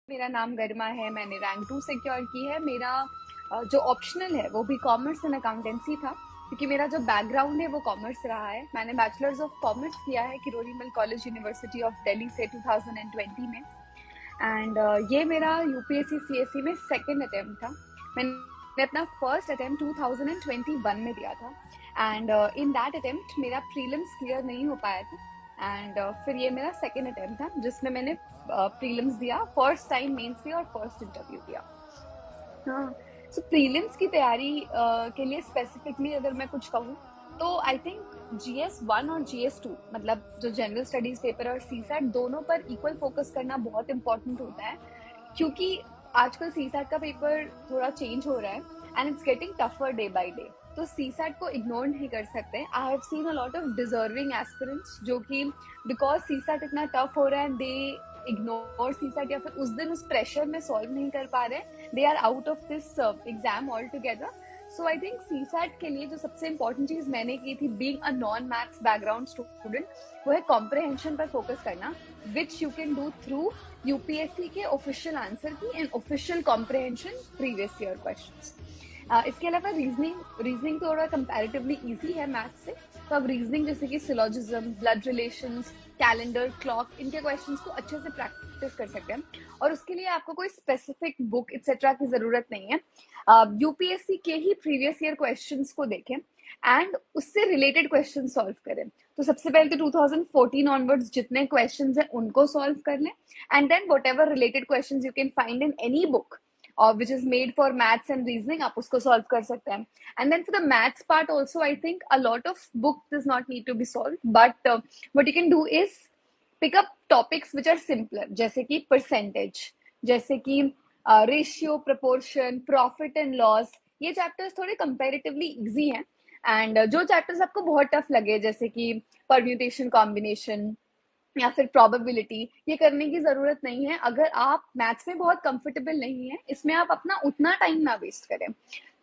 मेरा नाम गरिमा है। मैंने रैंक 2 सिक्योर की है। मेरा जो ऑप्शनल है वो भी कॉमर्स एंड अकाउंटेंसी था, क्योंकि मेरा जो बैकग्राउंड है वो कॉमर्स रहा है। मैंने बैचलर्स ऑफ कॉमर्स किया है किरोड़ी मिल कॉलेज यूनिवर्सिटी ऑफ दिल्ली से 2020 में। एंड ये मेरा यूपीएससी सीएससी में सेकेंड अटेम्प्ट था। मैंने अपना फर्स्ट अटेम्प्ट 2021 में दिया था। एंड इन दैट अटेम्प्ट मेरा प्रीलिम्स क्लियर नहीं हो पाया था। एंड फिर ये मेरा सेकेंड अटेम्प्ट था जिसमें मैंने प्रीलिम्स दिया, फर्स्ट टाइम मेंस दिया और फर्स्ट इंटरव्यू दिया। हाँ, सो प्रीलिम्स की तैयारी के लिए स्पेसिफिकली अगर मैं कुछ कहूँ तो आई थिंक GS1 और GS2, मतलब जो जनरल स्टडीज पेपर और सीसैट, दोनों पर इक्वल फोकस करना बहुत इंपॉर्टेंट होता है, क्योंकि आजकल सीसैट का पेपर थोड़ा चेंज हो रहा है and it's getting tougher day by day. तो सीसैट को इग्नोर नहीं कर सकते। I have seen a lot of deserving aspirants जो कि बिकॉज सीसैट इतना टफ हो रहा है दे इग्नोर सीसैट, या फिर उस दिन उस प्रेशर में सॉल्व नहीं कर पा रहे, they are out of this exam all together. So I think CSAT के लिए जो सबसे इंपॉर्टेंट चीज मैंने की थी, being a non maths background student, वो है कॉम्प्रहेंशन पर फोकस करना, which you can do through UPSC के official answer key and official comprehension previous year questions. इसके अलावा रीजनिंग थोड़ा कंपैरेटिवली इजी है मैथ्स से। तो अब रीजनिंग जैसे कि syllogism, blood relations, calendar, clock, इनके क्वेश्चंस को अच्छे से प्रैक्टिस कर सकते हैं। और उसके लिए आपको कोई स्पेसिफिक बुक एक्सेट्रा की जरूरत नहीं है। यूपीएससी के ही प्रीवियस ईयर क्वेश्चंस को देखें एंड उससे रिलेटेड क्वेश्चन सॉल्व करें। तो सबसे पहले तो 2014 ऑनवर्ड्स जितने क्वेश्चंस हैं उनको सॉल्व कर लें, and then whatever related questions you can find in any book which is made for maths and reasoning, आप उसको solve कर सकते हैं। And then for the maths part also, I think a lot of book does not need to be solved, but what you can do is pick up topics which are simpler, जैसे कि percentage, जैसे कि ratio, proportion, profit and loss। ये chapters थोड़े comparatively easy हैं। And जो chapters आपको बहुत टफ लगे, जैसे कि परम्यूटेशन, कॉम्बिनेशन या फिर प्रोबेबिलिटी, ये करने की जरूरत नहीं है। अगर आप मैथ्स में बहुत कंफर्टेबल नहीं है, इसमें आप अपना उतना टाइम ना वेस्ट करें।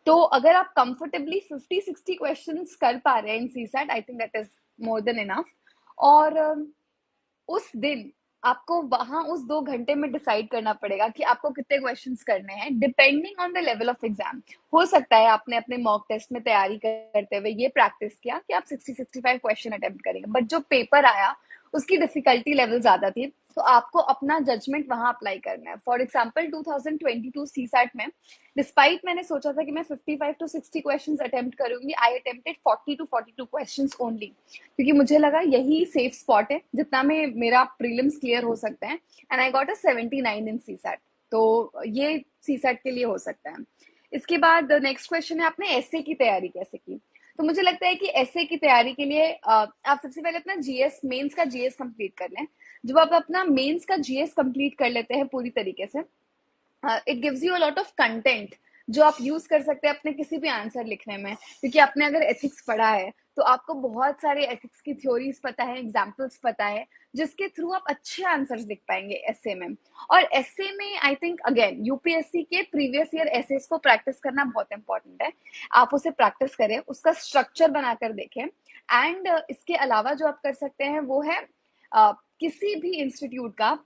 तो अगर आप कंफर्टेबली 50-60 क्वेश्चंस कर पा रहे हैं in CSAT, I think that is more than enough. और उस दिन आपको वहां उस 2 घंटे में डिसाइड करना पड़ेगा कि आपको कितने क्वेश्चंस करने हैं, depending on the level of exam. हो सकता है आपने अपने मॉक टेस्ट में तैयारी करते हुए ये प्रैक्टिस किया कि आप 60-65 क्वेश्चन अटेम्प्ट करेंगे, बट जो पेपर आया उसकी डिफिकल्टी लेवल ज्यादा थी, तो आपको अपना जजमेंट वहां अप्लाई करना है। फॉर एग्जाम्पल 2022 सीसैट में, डिस्पाइट मैंने सोचा था कि मैं 55-60 क्वेश्चंस अटेम्प्ट करूंगी, आई अटेम्प्टेड 40-42 क्वेश्चंस ओनली, क्योंकि मुझे लगा यही सेफ स्पॉट है जितना में मेरा प्रीलिम्स क्लियर हो सकता है। And I got a 79 in CSAT. तो ये सीसैट के लिए हो सकता है। इसके बाद नेक्स्ट क्वेश्चन है, आपने एसए की तैयारी कैसे की? तो मुझे लगता है कि एसए की तैयारी के लिए आप सबसे पहले अपना जीएस मेंस का जीएस कंप्लीट कर लें। जब आप अपना मेंस का जीएस कंप्लीट कर लेते हैं पूरी तरीके से, it gives you a lot of content जो आप यूज कर सकते हैं अपने किसी भी आंसर लिखने में। क्योंकि आपने अगर एथिक्स पढ़ा है तो आपको बहुत सारे एथिक्स की थ्योरीज पता है, एग्जाम्पल्स पता है, जिसके थ्रू आप अच्छे आंसर्स लिख पाएंगे एसए में। और एसए में आई थिंक अगेन यूपीएससी के प्रीवियस ईयर एसेस को प्रैक्टिस करना बहुत इंपॉर्टेंट है। आप उसे प्रैक्टिस करें, उसका स्ट्रक्चर बनाकर देखें। एंड इसके अलावा जो आप कर सकते हैं वो है किसी भी इंस्टीट्यूट का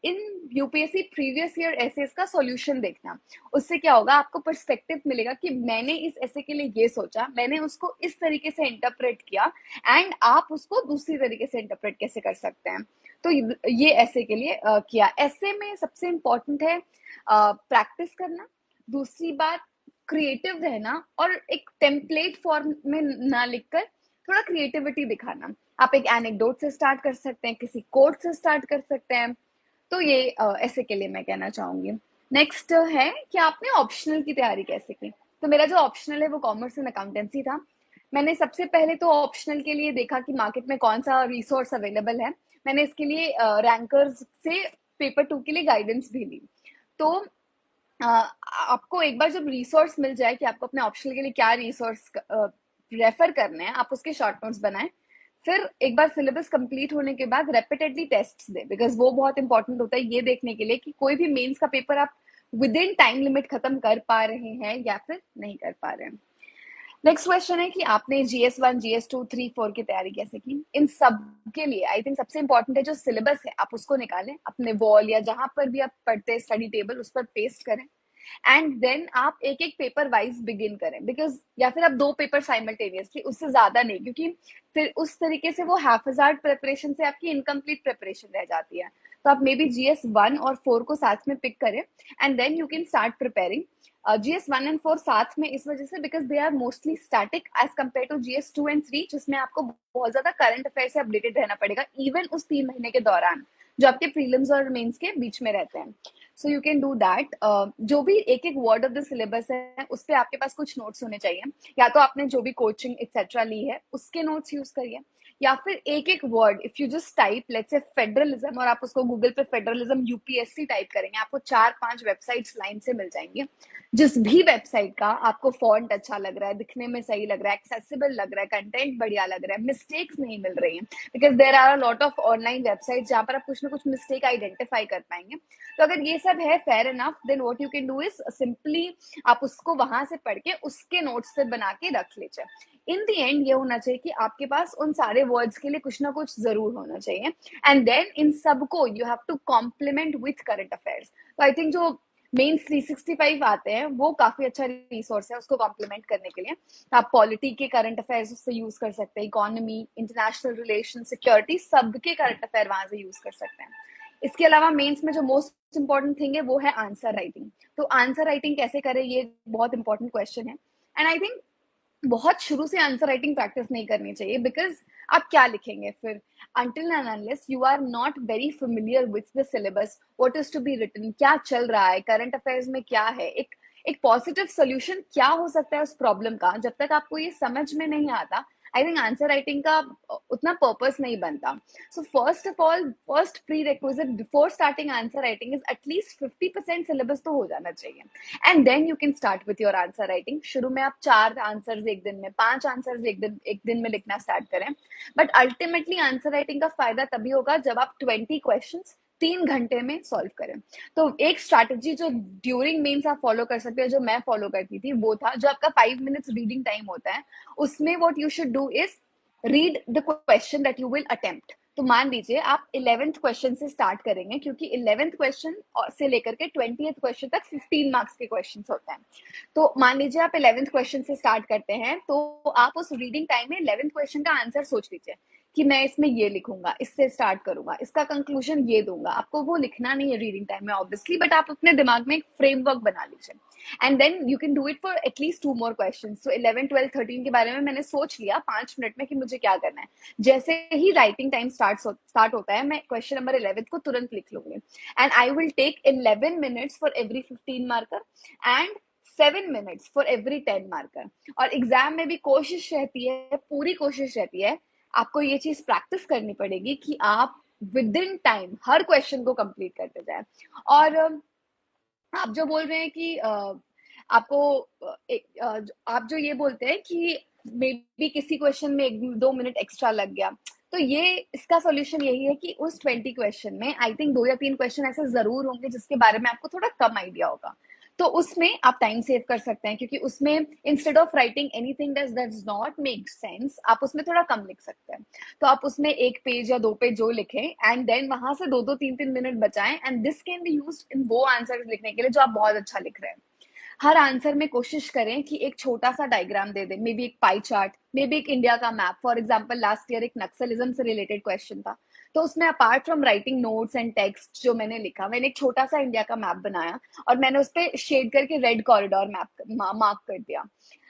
in UPSC previous year essays का सॉल्यूशन देखना। उससे क्या होगा, आपको पर्सपेक्टिव मिलेगा कि मैंने इस एसे के लिए ये सोचा, मैंने उसको इस तरीके से इंटरप्रेट किया, एंड आप उसको दूसरी तरीके से इंटरप्रेट कैसे कर सकते हैं। तो ये एसे के लिए किया। एसे में सबसे इंपॉर्टेंट है प्रैक्टिस करना। दूसरी बात, क्रिएटिव रहना, और एक टेम्पलेट फॉर्म में ना लिखकर थोड़ा क्रिएटिविटी दिखाना। आप एक एनेक्डोट से स्टार्ट कर सकते हैं, किसी कोट से स्टार्ट कर सकते हैं। तो ये ऐसे के लिए मैं कहना चाहूंगी। नेक्स्ट है कि आपने ऑप्शनल की तैयारी कैसे की? तो मेरा जो ऑप्शनल है वो कॉमर्स एंड अकाउंटेंसी था। मैंने सबसे पहले तो ऑप्शनल के लिए देखा कि मार्केट में कौन सा रिसोर्स अवेलेबल है। मैंने इसके लिए रैंकर्स से पेपर 2 के लिए गाइडेंस भी ली। तो आपको एक बार जब रिसोर्स मिल जाए कि आपको अपने ऑप्शनल के लिए क्या रिसोर्स रेफर करने हैं, आप उसके शॉर्ट नोट्स बनाएं। फिर एक बार सिलेबस कंप्लीट होने के बाद रेपिटेडली टेस्ट्स दे, बिकॉज वो बहुत इंपॉर्टेंट होता है ये देखने के लिए कि कोई भी मेंस का पेपर आप विद इन टाइम लिमिट खत्म कर पा रहे हैं या फिर नहीं कर पा रहे हैं। नेक्स्ट क्वेश्चन है कि आपने GS1, GS2, 3, 4 की तैयारी कैसे की। इन सब के लिए आई थिंक सबसे इंपॉर्टेंट है जो सिलेबस है आप उसको निकालें, अपने वॉल या जहां पर भी आप पढ़ते हैं स्टडी टेबल उस पर पेस्ट करें, एंड देन आप एक एक पेपर वाइज बिगिन करें, बिकॉज या फिर आप दो पेपर साइमल्टेनियसली, उससे ज्यादा नहीं, क्योंकि फिर उस तरीके से वो हैफजार्ड प्रिपरेशन से आपकी इनकम्प्लीट प्रिपरेशन रह जाती है। तो आप मे बी GS1 और 4 को साथ में पिक करें, and then you can start preparing GS1 and 4 साथ में, इस वजह से because they are mostly static as compare to GS2 and 3, जिसमें आपको बहुत ज्यादा करंट अफेयर से अपडेटेड रहना पड़ेगा इवन उस 3 महीने के दौरान जो आपके प्रीलिम्स और मेंस के बीच में रहते हैं। So you can do that. जो भी एक एक वर्ड ऑफ द सिलेबस है उस पर आपके पास कुछ नोट्स होने चाहिए, या तो आपने जो भी कोचिंग एक्सेट्रा ली है उसके नोट्स यूज करिए, या फिर एक एक word if you just type let's say federalism और आप उसको गूगल पे फेडरलिज्म यूपीएससी टाइप करेंगे, आपको 4-5 वेबसाइट्स लाइन से मिल जाएंगे। जिस भी वेबसाइट का आपको फॉन्ट अच्छा लग रहा है, दिखने में सही लग रहा है, एक्सेसिबल लग रहा है, कंटेंट बढ़िया लग रहा है, मिस्टेक्स नहीं मिल रही हैं, because there are a lot of online website जहां पर आप कुछ ना कुछ मिस्टेक आइडेंटिफाई कर पाएंगे। तो अगर ये सब है fair enough, then what you can do is simply आप उसको वहां से पढ़ के उसके नोट्स पे बना के रख लीजिए। इन दी एंड ये होना चाहिए कि आपके पास उन सारे वर्ड्स के लिए कुछ ना कुछ जरूर होना चाहिए, एंड देन इन सबको you have to complement with current affairs. तो आई थिंक जो मेंस 365 आते हैं वो काफी अच्छा रिसोर्स है उसको कॉम्प्लीमेंट करने के लिए। आप पॉलिटी के करंट अफेयर्स उससे यूज कर सकते हैं, इकोनॉमी, इंटरनेशनल रिलेशन, सिक्योरिटी, सबके करंट अफेयर वहां से यूज कर सकते हैं। इसके अलावा मेंस में जो मोस्ट इंपॉर्टेंट थिंग है वो है आंसर राइटिंग। तो आंसर राइटिंग कैसे करें, ये बहुत इंपॉर्टेंट क्वेश्चन है, एंड आई थिंक बहुत शुरू से आंसर राइटिंग प्रैक्टिस नहीं करनी चाहिए, बिकॉज आप क्या लिखेंगे फिर, until and unless you are not very familiar with the syllabus, what is to be written, क्या चल रहा है करंट अफेयर्स में, क्या है एक पॉजिटिव सोल्यूशन क्या हो सकता है उस प्रॉब्लम का, जब तक आपको ये समझ में नहीं आता आई थिंक आंसर राइटिंग का उतना पर्पस नहीं बनता। So first of all, first prerequisite before starting answer writing is at least 50% syllabus तो हो जाना चाहिए, and then you can start with your answer writing. शुरू में आप 4 आंसर्स एक दिन में, 5 आंसर्स एक दिन में लिखना स्टार्ट करें, बट अल्टीमेटली आंसर राइटिंग का फायदा तभी होगा जब आप 20 क्वेश्चंस 3 घंटे में सॉल्व करें। तो एक स्ट्रैटेजी जो ड्यूरिंग मेंस आप फॉलो कर सकते हो, जो मैं फॉलो करती थी, वो था जो आपका 5 मिनट्स रीडिंग टाइम होता है, उसमें what you should do is read the question that you will attempt. तो मान लीजिए आप 11th क्वेश्चन से स्टार्ट करेंगे, क्योंकि 11th क्वेश्चन से लेकर के 20th क्वेश्चन तक 15 मार्क्स के क्वेश्चन होते हैं। तो मान लीजिए आप 11th क्वेश्चन से स्टार्ट करते हैं, तो आप उस रीडिंग टाइम में 11th क्वेश्चन का आंसर सोच लीजिए कि मैं इसमें ये लिखूंगा, इससे स्टार्ट करूंगा, इसका कंक्लूजन ये दूंगा। आपको वो लिखना नहीं है रीडिंग टाइम में ऑब्वियसली, बट आप अपने दिमाग में एक फ्रेमवर्क बना लीजिए, and then you can do it for at least 2 more question. तो 11, 12, 13 के बारे में मैंने सोच लिया 5 मिनट में कि मुझे क्या करना है। जैसे ही राइटिंग टाइम स्टार्ट होता है, मैं क्वेश्चन नंबर 11 को तुरंत लिख लूंगी, and I will take 11 minutes for every 15 marker and 7 minutes for every 10 marker. और एग्जाम में भी कोशिश रहती है, पूरी कोशिश रहती है, आपको ये चीज प्रैक्टिस करनी पड़ेगी कि आप with in time her question को कंप्लीट करते जाए। और आप जो बोल रहे हैं कि आपको आप जो ये बोलते हैं कि मे बी किसी क्वेश्चन में 1-2 मिनट एक्स्ट्रा लग गया, तो ये इसका सॉल्यूशन यही है कि उस 20 क्वेश्चन में आई थिंक 2 या 3 क्वेश्चन ऐसे जरूर होंगे जिसके बारे में आपको थोड़ा कम आइडिया होगा, तो उसमें आप टाइम सेव कर सकते हैं, क्योंकि उसमें instead of writing anything that does not make sense, आप उसमें थोड़ा कम लिख सकते हैं। तो आप उसमें 1 पेज या 2 पेज जो लिखें, एंड देन वहां से 2-2, 3-3 मिनट बचाएं, and this can be use in वो आंसर लिखने के लिए जो आप बहुत अच्छा लिख रहे हैं। हर आंसर में कोशिश करें कि एक छोटा सा diagram they they, may be एक पाई चार्ट, मे बी एक इंडिया का map. For example last year एक नक्सलिज्म से रिलेटेड क्वेश्चन था, तो उसमें apart from writing notes and text जो मैंने लिखा, मैंने एक छोटा सा इंडिया का मैप बनाया और मैंने उस पर शेड करके रेड कॉरिडोर मैप मार्क कर दिया।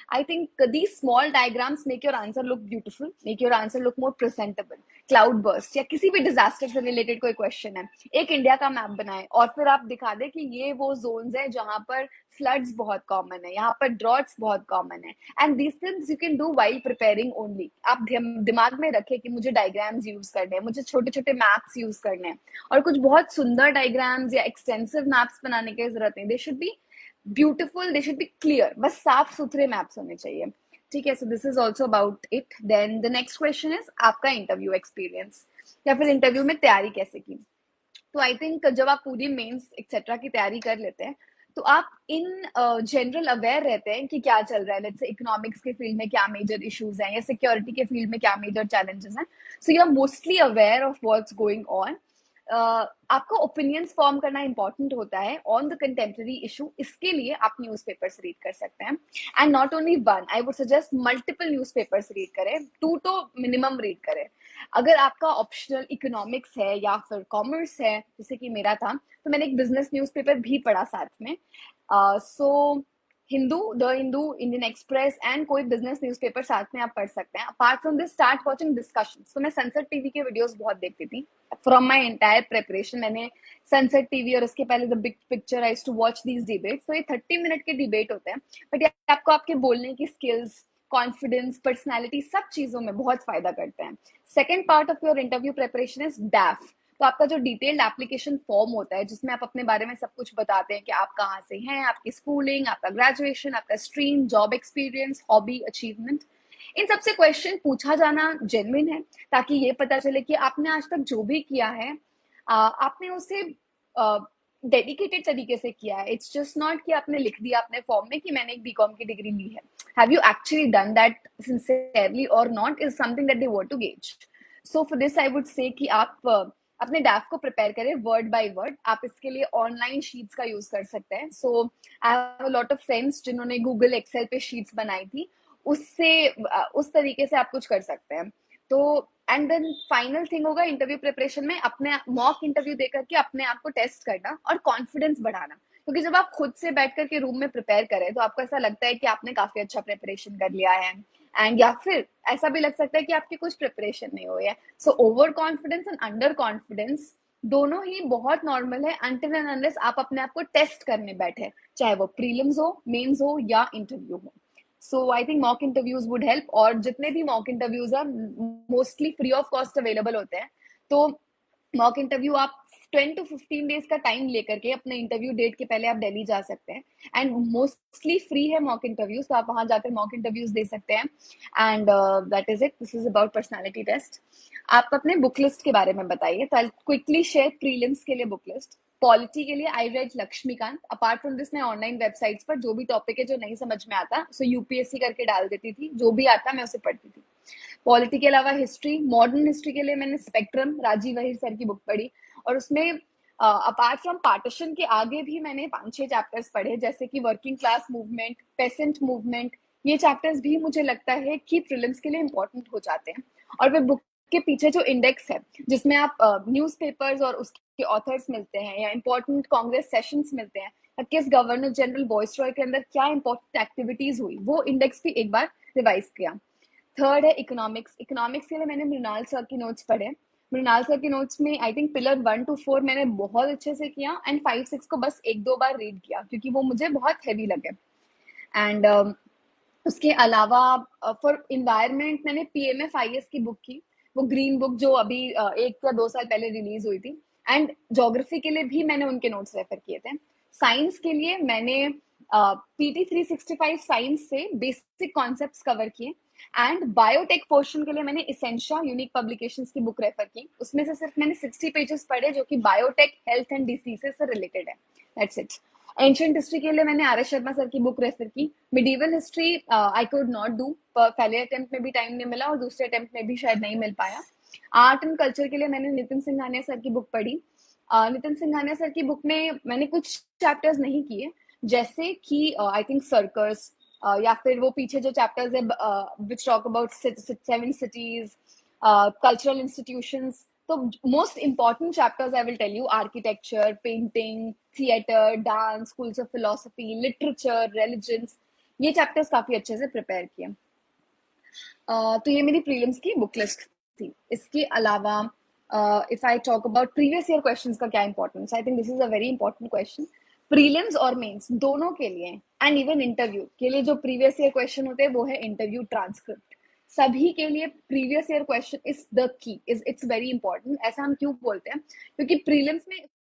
I think these small diagrams make your answer look beautiful, make your answer look more presentable. Cloud burst या किसी भी डिजास्टर से रिलेटेड कोई क्वेश्चन है, एक इंडिया का मैप बनाए और फिर आप दिखा दे कि ये वो जोन्स है जहां पर फ्लड्स बहुत कॉमन है, यहाँ पर ड्रॉट्स बहुत कॉमन है, and these things you can do while preparing only. आप दिमाग में रखें कि मुझे डायग्राम्स यूज करने हैं, मुझे छोटे छोटे मैप्स यूज करने हैं, और कुछ बहुत सुंदर डायग्राम्स या एक्सटेंसिव मैप्स बनाने की जरूरत नहीं, they should be beautiful, they should be clear, बस साफ सुथरे मैप्स होने चाहिए। ठीक है, so this is also about it. Then the next question is आपका इंटरव्यू एक्सपीरियंस या फिर इंटरव्यू में तैयारी कैसे की। तो आई थिंक जब आप पूरी मेंस एक्सेट्रा की तैयारी कर लेते हैं, तो आप इन जनरल अवेयर रहते हैं कि क्या चल रहा है, लेट्स से इकोनॉमिक्स के फील्ड में क्या मेजर इश्यूज हैं या सिक्योरिटी के फील्ड में क्या मेजर चैलेंजेस हैं. So you are mostly aware of what's going on. आपका ओपिनियंस फॉर्म करना इंपॉर्टेंट होता है ऑन द कंटेम्प्रेरी इशू. इसके लिए आप न्यूज़पेपर्स रीड कर सकते हैं, and not only one, I would suggest multiple newspapers read करें, 2 तो मिनिमम रीड करें. अगर आपका ऑप्शनल इकोनॉमिक्स है या फिर कॉमर्स है, जैसे कि मेरा था, तो मैंने एक बिजनेस न्यूज़पेपर भी पढ़ा साथ में. So Hindu, the Hindu, Indian Express and कोई बिजनेस न्यूज़पेपर साथ में आप पढ़ सकते हैं. Apart from this, start watching discussions. तो मैं सनसेट टीवी के वीडियोस बहुत देखती थी फ्रॉम माय एंटायर प्रिपरेशन. मैंने सनसेट टीवी और उसके पहले the big picture I to watch these debates. तो ये 30 मिनट के डिबेट होते हैं, बट ये आपको आपके बोलने की स्किल्स, कॉन्फिडेंस, पर्सनैलिटी, सब चीजों में बहुत फायदा करते हैं. Second part of your interview preparation is डैफ. तो आपका जो डिटेल्ड एप्लीकेशन फॉर्म होता है, जिसमें आप अपने बारे में सब कुछ बताते हैं कि आप कहाँ से हैं, आपकी स्कूलिंग, आपका ग्रेजुएशन, आपका stream, job experience, hobby, achievement, इन सबसे क्वेश्चन पूछा जाना जेन्युइन है, ताकि ये पता चले कि आपने आज तक जो भी किया है, आपने उसे डेडिकेटेड तरीके से किया है. इट्स जस्ट नॉट कि आपने लिख दिया अपने फॉर्म में कि मैंने एक बीकॉम की डिग्री ली है. Have you actually done that sincerely और not, is something that they want to gauge. So for this I would say कि आप अपने डैफ को प्रिपेयर करें वर्ड बाय वर्ड. आप इसके लिए ऑनलाइन शीट्स का यूज कर सकते हैं. So I have a lot of friends जिन्होंने गूगल एक्सेल पे शीट्स बनाई थी, उससे उस तरीके से आप कुछ कर सकते हैं. तो एंड देन फाइनल थिंग होगा इंटरव्यू प्रिपरेशन में, अपने मॉक इंटरव्यू देकर के अपने आप को टेस्ट करना और कॉन्फिडेंस बढ़ाना. क्योंकि जब आप खुद से बैठ करके रूम में प्रिपेयर करें तो आपको ऐसा लगता है कि आपने काफी अच्छा प्रिपरेशन कर लिया है, एंड या फिर ऐसा भी लग सकता है कि आपकी कुछ प्रिपरेशन नहीं हुई है. So over confidence and under confidence दोनों ही बहुत नॉर्मल है, अनटिल एंड अनलेस आप अपने आप को टेस्ट करने बैठे, चाहे वो प्रीलिम्स हो, मेंस हो या इंटरव्यू हो. So I think mock interviews would help. और जितने भी मॉक इंटरव्यूज है mostly free of cost available होते हैं. तो मॉक इंटरव्यू आप 10 to 15 डेज का टाइम लेकर के अपने इंटरव्यू डेट के पहले आप दिल्ली जा सकते हैं, एंड मोस्टली फ्री है मॉक इंटरव्यूज. तो आप वहां जाकर मॉक इंटरव्यूज दे सकते हैं. And that is it. This is about personality test. आप अपने बुक लिस्ट के बारे में बताइए. तो आई क्विकली शेयर प्रीलिम्स के लिए बुक लिस्ट. पॉलिटी के लिए I read Laxmikanth. Apart from this, मैं ऑनलाइन वेबसाइट्स पर जो भी टॉपिक है जो नहीं समझ में आता, सो यूपीएससी करके डाल देती थी. जो भी आता मैं उसे पढ़ती थी. पॉलिटी के अलावा हिस्ट्री, मॉडर्न हिस्ट्री के लिए मैंने स्पेक्ट्रम, राजीव वहीर सर की बुक पढ़ी. और उसमें अपार्ट फ्रॉम पार्टीशन के आगे भी मैंने 5-6 चैप्टर्स पढ़े, जैसे कि working class movement, patient movement. ये चैप्टर्स भी मुझे लगता है कि प्रीलिम्स के लिए इंपॉर्टेंट हो जाते हैं. और वे बुक के पीछे जो इंडेक्स है, जिसमें आप न्यूज़पेपर्स और उसके ऑथर्स मिलते हैं, या इंपॉर्टेंट कांग्रेस सेशंस मिलते हैं, या किस गवर्नर जनरल वॉइसरॉय के अंदर क्या इंपॉर्टेंट एक्टिविटीज हुई, वो इंडेक्स भी एक बार रिवाइज किया. थर्ड है इकोनॉमिक्स. इकोनॉमिक्स के लिए मैंने मृणाल सर की नोट्स पढ़े. मृणाल सर की नोट्स में आई थिंक पिलर 1 to 4 मैंने बहुत अच्छे से किया, एंड 5-6 को बस 1-2 बार रीड किया क्योंकि वो मुझे बहुत हैवी लगे. एंड उसके अलावा फॉर इन्वायरमेंट मैंने पीएमएफआईएस की बुक की, वो ग्रीन बुक जो अभी 1 या 2 साल पहले रिलीज हुई थी. एंड ज्योग्राफी के लिए भी मैंने उनके नोट्स रेफर किए थे. साइंस के लिए मैंने PT365 साइंस से बेसिक कॉन्सेप्ट्स कवर किए. एंड बायोटेक पोर्शन के लिए मैंने इसेंशिया यूनिक पब्लिकेशंस की बुक रेफर की. उसमें से सिर्फ मैंने 60 पेजेस पढ़े जो कि बायोटेक, हेल्थ एंड डिसीजेस से रिलेटेड है. That's it. एंशियंट हिस्ट्री के लिए मैंने आर एस शर्मा सर की बुक रेफर की. Medieval history I could not do, पहले अटेम्प्ट में भी टाइम नहीं मिला और दूसरे अटेम्प्ट में भी शायद नहीं मिल पाया. आर्ट एंड कल्चर के लिए मैंने नितिन सिंघानिया सर की बुक पढ़ी. नितिन सिंघानिया सर की बुक में मैंने कुछ चैप्टर्स नहीं किए, जैसे कि आई थिंक सर्कस, या फिर वो पीछे जो चैप्टर्स है which talk about 7 cities, cultural institutions. तो most important chapters I will tell you: architecture, painting, theatre, dance, schools of philosophy, literature, religions. ये चैप्टर्स काफी अच्छे से प्रिपेयर किए. तो ये मेरी प्रीलिम्स की बुक लिस्ट थी. इसके अलावा if I talk about previous year questions का क्या importance, I think this is a very important question. Prelims और मेंस दोनों के लिए, एंड इवन इंटरव्यू के लिए, जो प्रीवियस ईयर क्वेश्चन होते हैं वो है इंटरव्यू ट्रांसक्रिप्ट. सभी के लिए previous year question is the key, is it's very important. ऐसा हम क्यों बोलते हैं? क्योंकि प्रीलिम्स में